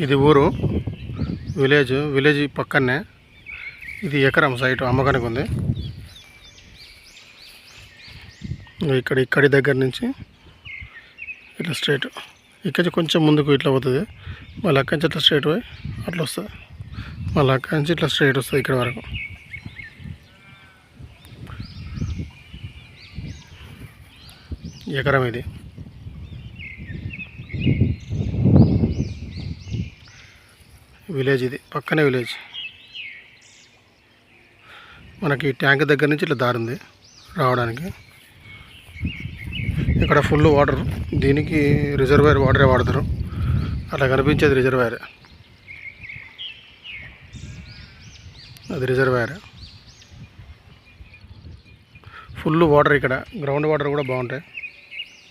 ఇది ఊరు విలేజ్ పక్కనే. ఇది ఎకరం సైట్ అమ్మకానికి ఉంది. ఇక్కడి దగ్గర నుంచి ఇట్లా స్ట్రైట్, ఇక్కడి కొంచెం ముందుకు ఇట్లా పోతుంది, మళ్ళీ అక్కడి నుంచి ఇట్లా స్ట్రైట్ పోయి అట్లా వస్తుంది, మళ్ళీ అక్కడి నుంచి ఇట్లా స్ట్రైట్ వస్తుంది ఇక్కడ వరకు. ఎకరం ఇది. విలేజ్ ఇది పక్కనే విలేజ్. మనకి ట్యాంక్ దగ్గర నుంచి ఇట్లా దారి ఉంది రావడానికి. ఇక్కడ ఫుల్ వాటర్, దీనికి రిజర్వాయర్ వాటరే వాడతారు. అట్లా కనిపించేది రిజర్వాయర్, అది రిజర్వాయర్. ఫుల్ వాటర్ ఇక్కడ, గ్రౌండ్ వాటర్ కూడా బాగుంటాయి.